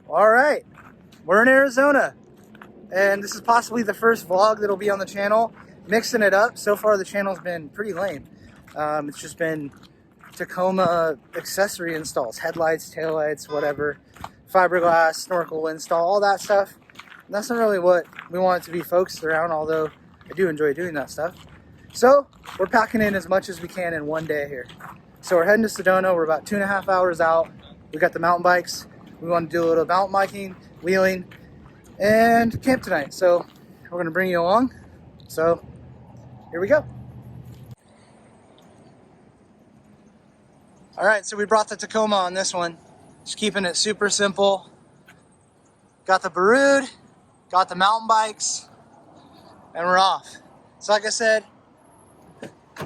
All right, we're in Arizona, and this is possibly the first vlog that'll be on the channel. Mixing it up. So far, the channel's been pretty lame. It's just been Tacoma accessory installs, headlights, taillights, whatever, fiberglass, snorkel install, all that stuff. And that's not really what we want it to be focused around, although I do enjoy doing that stuff. So we're packing in as much as we can in one day here. So we're heading to Sedona. We're about 2.5 hours out. We got the mountain bikes. We want to do a little mountain biking, wheeling, and camp tonight. So we're going to bring you along. So here we go. All right, so we brought the Tacoma on this one. Just keeping it super simple. Got the Barood, got the mountain bikes, and we're off. So like I said,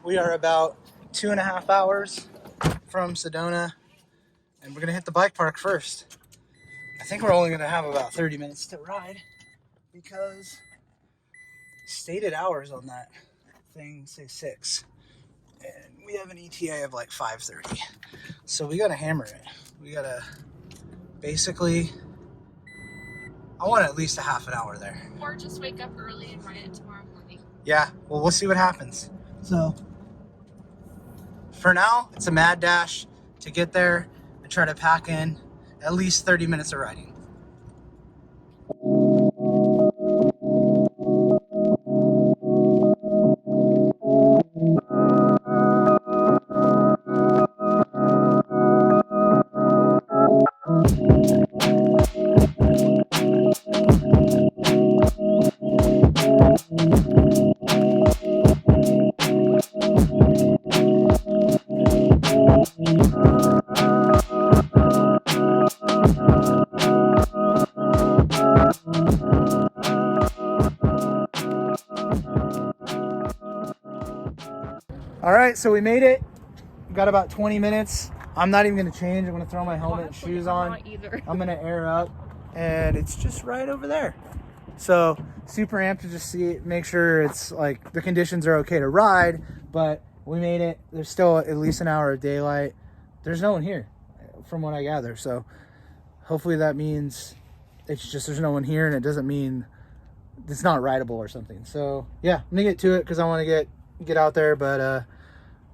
we are about 2.5 hours from Sedona, and we're gonna hit the bike park first. I think we're only gonna have about 30 minutes to ride because stated hours on that thing say 6. And we have an ETA of like 5:30. So we gotta hammer it. We gotta basically, I want at least a half an hour there. Or just wake up early and ride it tomorrow morning. Yeah, well, we'll see what happens. So for now, it's a mad dash to get there and try to pack in at least 30 minutes of riding. All right, so we made it. We got about 20 minutes. I'm not even gonna change. I'm gonna throw my helmet and shoes on. I'm gonna air up, and it's just right over there. So super amped to just see it, make sure it's like the conditions are okay to ride, but we made it. There's still at least an hour of daylight. There's no one here from what I gather. So hopefully that means it's just there's no one here, and it doesn't mean it's not rideable or something. So yeah, I'm gonna get to it because I want to get out there, but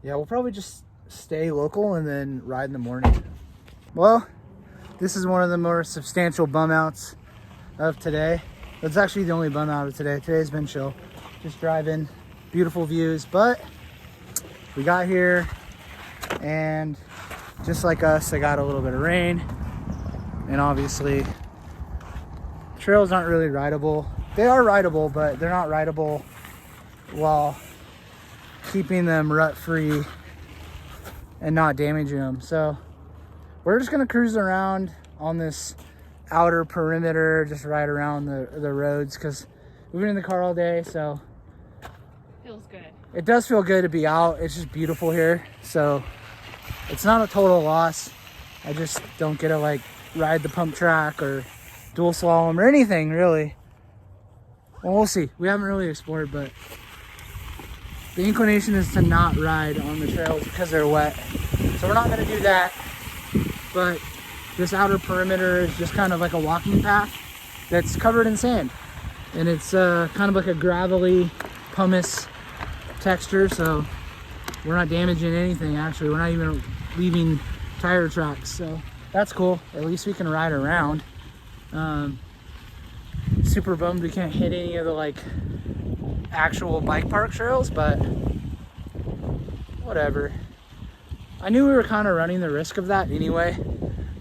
yeah, we'll probably just stay local and then ride in the morning. Well, this is one of the more substantial bum outs of today. It's actually the only bum out of today. Today's been chill, just driving, beautiful views, but we got here and just like us, I got a little bit of rain, and obviously trails aren't really rideable. They are rideable, but they're not rideable while keeping them rut free and not damaging them. So we're just gonna cruise around on this outer perimeter, just ride around the roads because we've been in the car all day. So Feels good. it does feel good to be out. It's just beautiful here, so it's not a total loss. I just don't get to like ride the pump track or dual slalom or anything really. Well, we'll see. We haven't really explored, but the inclination is to not ride on the trails because they're wet. So we're not gonna do that. But this outer perimeter is just kind of like a walking path that's covered in sand. And it's kind of like a gravelly pumice texture. So we're not damaging anything actually. We're not even leaving tire tracks. So that's cool. At least we can ride around. Super bummed we can't hit any of the like actual bike park trails, but whatever. I knew we were kind of running the risk of that anyway,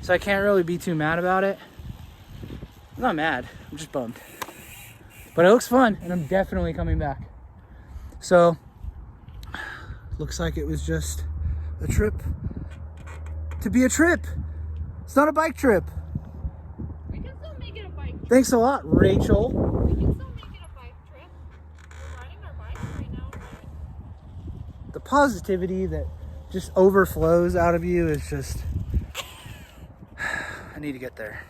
so I can't really be too mad about it. I'm not mad, I'm just bummed. But it looks fun, and I'm definitely coming back. So, looks like it was just a trip to be a trip. It's not a bike trip. We can still make it a bike trip. Thanks a lot, Rachel. We can still make it a bike trip. We're riding our bikes right now, right? The positivity that just overflows out of you is just, I need to get there.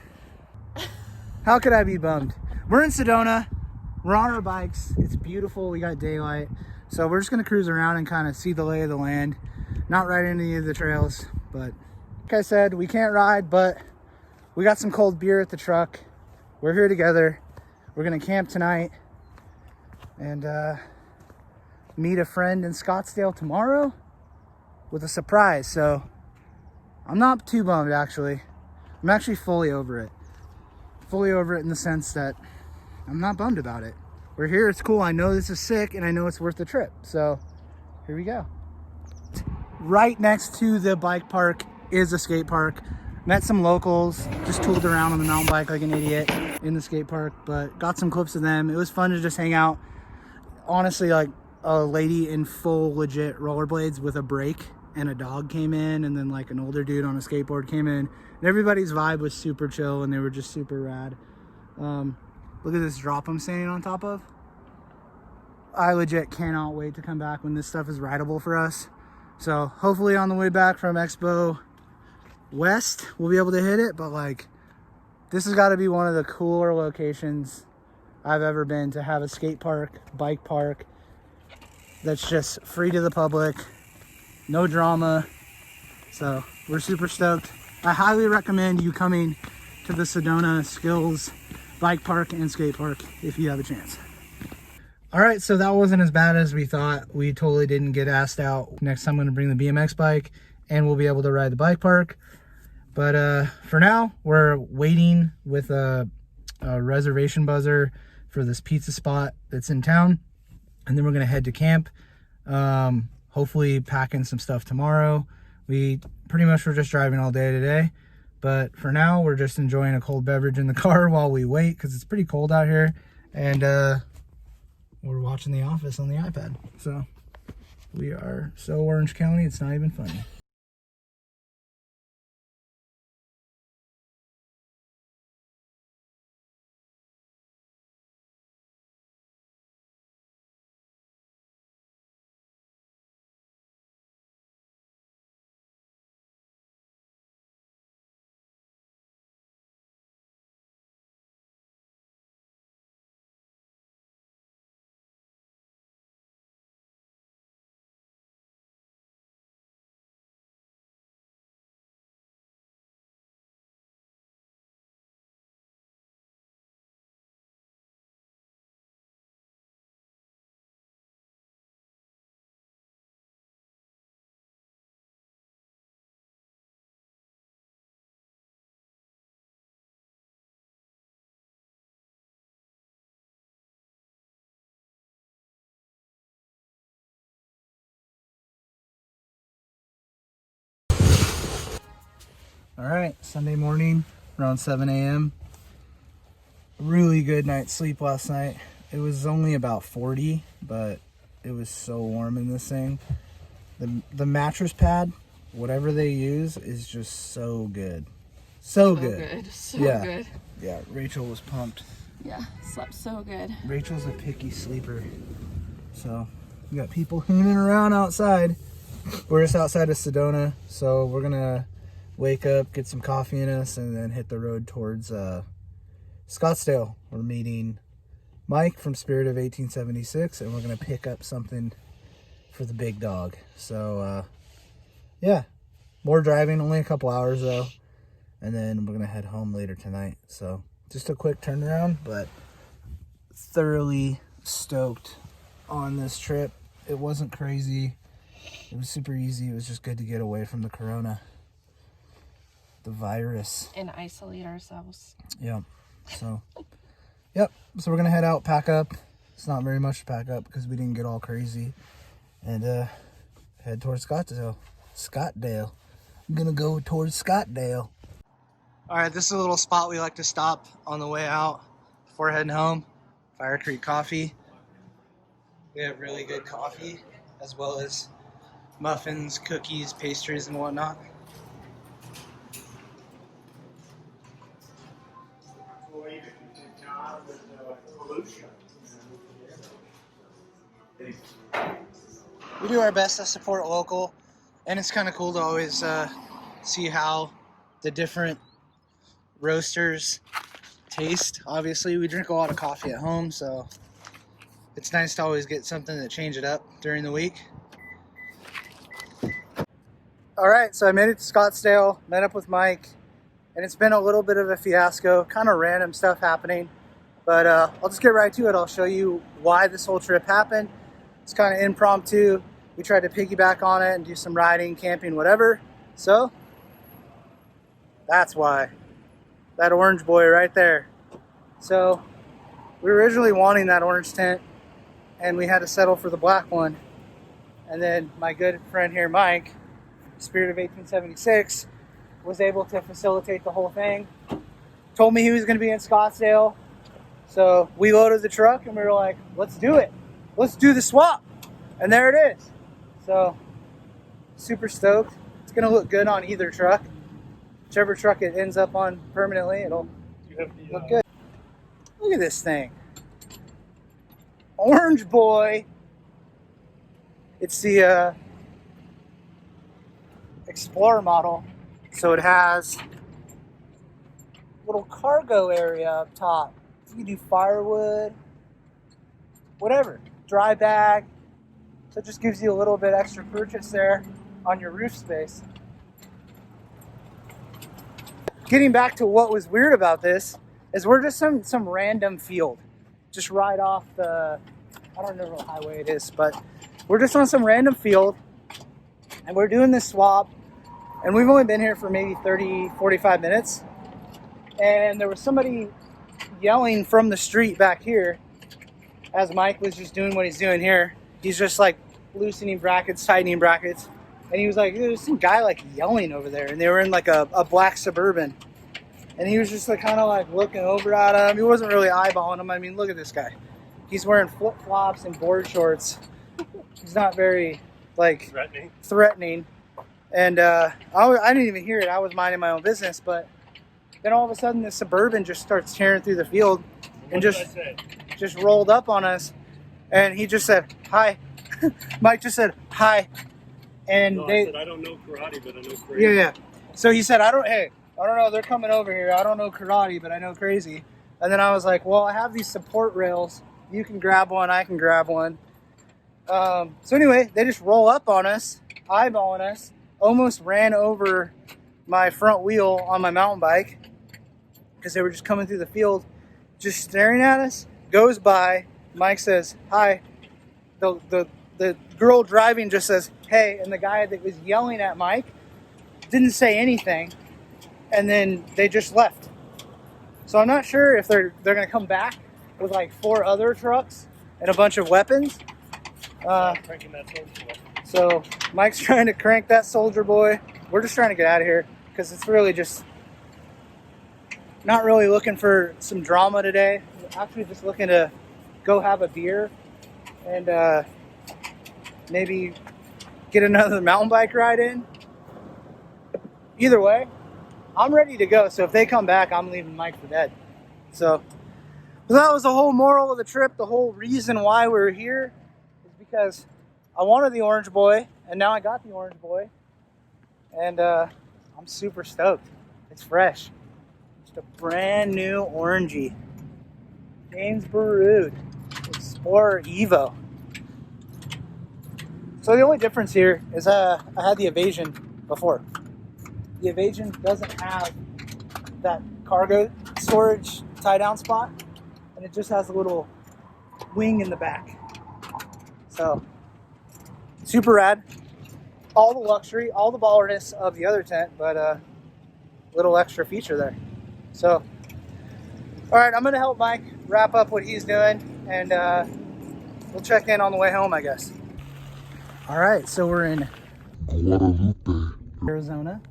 How could I be bummed? We're in Sedona, we're on our bikes, it's beautiful, we got daylight, so we're just gonna cruise around and kind of see the lay of the land, not ride any of the trails, but like I said, we can't ride, but we got some cold beer at the truck. We're here together. We're gonna camp tonight and meet a friend in Scottsdale tomorrow with a surprise. So I'm not too bummed, actually. I'm actually fully over it. Fully over it in the sense that I'm not bummed about it. We're here, it's cool. I know this is sick and I know it's worth the trip. So here we go. Right next to the bike park is a skate park. Met some locals, just tooled around on the mountain bike like an idiot in the skate park, but got some clips of them. It was fun to just hang out. Honestly, like a lady in full legit rollerblades with a brake and a dog came in, and then like an older dude on a skateboard came in, and everybody's vibe was super chill and they were just super rad. Look at this drop I'm standing on top of. I legit cannot wait to come back when this stuff is rideable for us. So hopefully on the way back from Expo West, we'll be able to hit it. But like, this has got to be one of the cooler locations I've ever been, to have a skate park, bike park that's just free to the public, no drama. So we're super stoked. I highly recommend you coming to the Sedona Skills bike park and skate park if you have a chance. All right, so that wasn't as bad as we thought. We totally didn't get asked out. Next time I'm gonna bring the BMX bike and we'll be able to ride the bike park. But for now, we're waiting with a reservation buzzer for this pizza spot that's in town. And then we're gonna head to camp. Hopefully packing some stuff tomorrow. We pretty much were just driving all day today. But for now, we're just enjoying a cold beverage in the car while we wait, because it's pretty cold out here. And we're watching The Office on the iPad. So we are so Orange County, it's not even funny. All right, Sunday morning, around 7 a.m. Really good night's sleep last night. It was only about 40, but it was so warm in this thing. The mattress pad, whatever they use, is just so good. So good. So yeah. good. Yeah, Rachel was pumped. Yeah, slept so good. Rachel's a picky sleeper. So, we got people hooning around outside. We're just outside of Sedona, so we're gonna wake up, get some coffee in us, and then hit the road towards Scottsdale. We're meeting Mike from Spirit of 1876, and we're gonna pick up something for the big dog. So yeah, more driving, only a couple hours though, and then we're gonna head home later tonight. So just a quick turnaround, but thoroughly stoked on this trip. It wasn't crazy, it was super easy. It was just good to get away from the corona, the virus, and isolate ourselves. Yeah. So yep, so we're gonna head out, pack up. It's not very much to pack up because we didn't get all crazy, and head towards Scottsdale. I'm gonna go towards Scottsdale. All right, this is a little spot we like to stop on the way out before heading home. Fire Creek Coffee. We have really good coffee, as well as muffins, cookies, pastries, and whatnot. We do our best to support local, and it's kind of cool to always see how the different roasters taste. Obviously, we drink a lot of coffee at home, so it's nice to always get something to change it up during the week. All right, so I made it to Scottsdale, met up with Mike. and it's been a little bit of a fiasco, kind of random stuff happening. But I'll just get right to it. I'll show you why this whole trip happened. It's kind of impromptu. We tried to piggyback on it and do some riding, camping, whatever. So that's why. That orange boy right there. So we were originally wanting that orange tent, and we had to settle for the black one. And then my good friend here, Mike, Spirit of 1876, was able to facilitate the whole thing. Told me he was going to be in Scottsdale. So we loaded the truck and we were like, let's do it. Let's do the swap. And there it is. So super stoked. It's going to look good on either truck. Whichever truck it ends up on permanently, it'll look good. Look at this thing. Orange boy. It's the Explorer model. So it has a little cargo area up top. You can do firewood, whatever, dry bag. So it just gives you a little bit extra purchase there on your roof space. Getting back to what was weird about this is we're just some random field, just right off the, I don't know what highway it is, but we're just on some random field and we're doing this swap, and we've only been here for maybe 30-45 minutes, and there was somebody yelling from the street back here as Mike was just doing what he's doing here. He's just like loosening brackets, tightening brackets, and he was like, there's some guy like yelling over there, and they were in like a black Suburban, and he was just like kind of like looking over at him. He wasn't really eyeballing him. I mean, look at this guy. He's wearing flip-flops and board shorts. He's not very like threatening. And I didn't even hear it. I was minding my own business, but then all of a sudden the Suburban just starts tearing through the field and just rolled up on us, and he just said hi. Mike just said hi, and I said I don't know karate, but I know crazy. Yeah. So he said I don't know, they're coming over here. I don't know karate, but I know crazy. And then I was like, well, I have these support rails. You can grab one, I can grab one. So anyway, they just roll up on us, eyeballing us, almost ran over my front wheel on my mountain bike because they were just coming through the field, just staring at us. Goes by, Mike says hi. The girl driving just says hey, and the guy that was yelling at Mike didn't say anything, and then they just left. So I'm not sure if they're gonna come back with like 4 other trucks and a bunch of weapons. Cranking that soldier boy. So Mike's trying to crank that soldier boy. We're just trying to get out of here because it's really just not really looking for some drama today. We're actually just looking to go have a beer and maybe get another mountain bike ride in. Either way, I'm ready to go. So if they come back, I'm leaving Mike for dead. So that was the whole moral of the trip. The whole reason why we're here is because I wanted the orange boy, and now I got the orange boy, and I'm super stoked. It's fresh. Just a brand new orangey. James Baroud Explorer Evo. So the only difference here is I had the Evasion before. The Evasion doesn't have that cargo storage tie-down spot, and it just has a little wing in the back. So super rad. All the luxury, all the ballerness of the other tent, but a little extra feature there. So, all right, I'm gonna help Mike wrap up what he's doing, and we'll check in on the way home, I guess. All right, so we're in Arizona,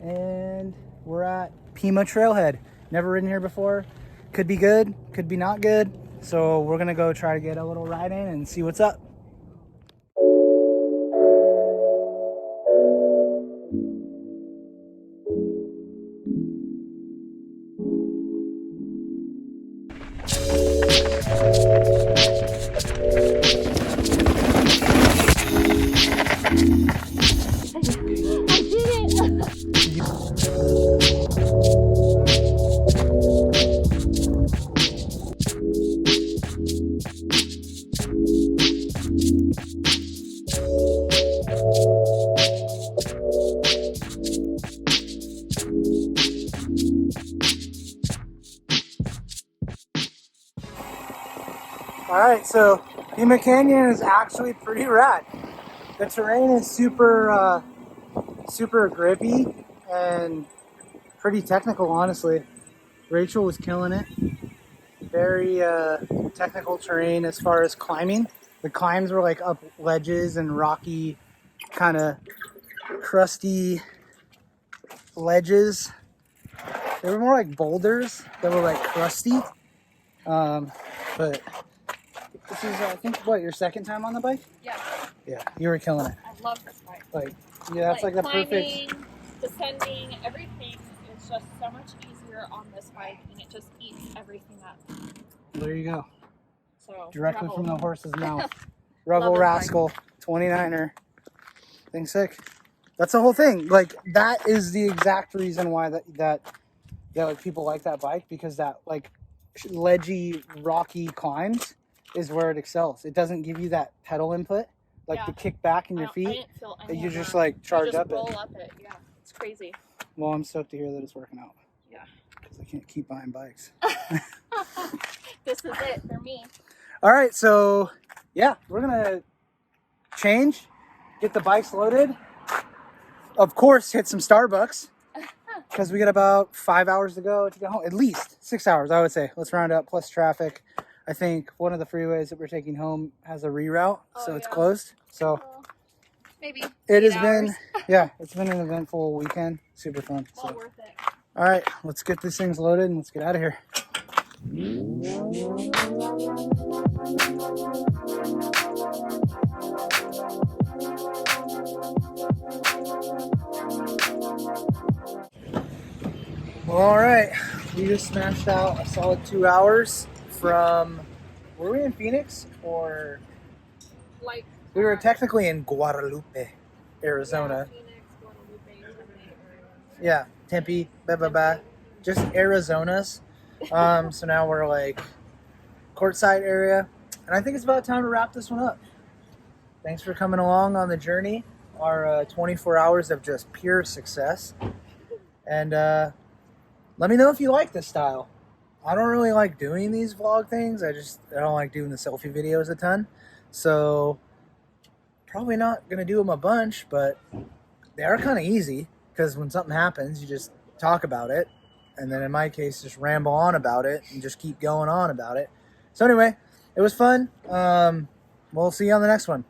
and we're at Pima Trailhead. Never ridden here before. Could be good, could be not good. So we're gonna go try to get a little ride in and see what's up. All right, so Pima Canyon is actually pretty rad. The terrain is super, super grippy and pretty technical, honestly. Rachel was killing it. Very technical terrain as far as climbing. The climbs were like up ledges and rocky, kind of crusty ledges. They were more like boulders that were like crusty. But this is, I think, what, your second time on the bike? Yeah. Yeah, you were killing it. I love this bike. Like, yeah, that's like the climbing, perfect. descending, everything is just so much easier on this bike, and it just eats everything up. There you go. So Directly Rebel. from the horse's mouth. Rebel Love this Rascal, 29er. Thing sick. That's the whole thing. Like, that is the exact reason why that like people like that bike, because that like ledgy, rocky climbs is where it excels. It doesn't give you that pedal input, like the kick back in your I feet. didn't feel any You of just that. like charge you just up roll it. up it. Yeah, it's crazy. Well, I'm stoked to hear that it's working out. Yeah. Because I can't keep buying bikes. This is it for me. All right, so yeah, we're gonna change, get the bikes loaded. Of course, hit some Starbucks because we got about 5 hours to go home. At least 6 hours, I would say. Let's round up, plus traffic. I think one of the freeways that we're taking home has a reroute, so it's closed. So Maybe it has 8 been, hours. yeah, it's been an eventful weekend. Super fun. Well So. worth it. All right, let's get these things loaded and let's get out of here. Well, all right, we just smashed out a solid 2 hours from, were we in Phoenix or? Like We were technically in Guadalupe, Arizona. Phoenix, Guadalupe, Yeah, Tempe, just Arizonas. So now we're like courtside area, and I think it's about time to wrap this one up. Thanks for coming along on the journey, our 24 hours of just pure success. And let me know if you like this style. I don't really like doing these vlog things. I don't like doing the selfie videos a ton. So probably not going to do them a bunch, but they are kind of easy because when something happens, you just talk about it. And then in my case, just ramble on about it and just keep going on about it. So anyway, it was fun. We'll see you on the next one.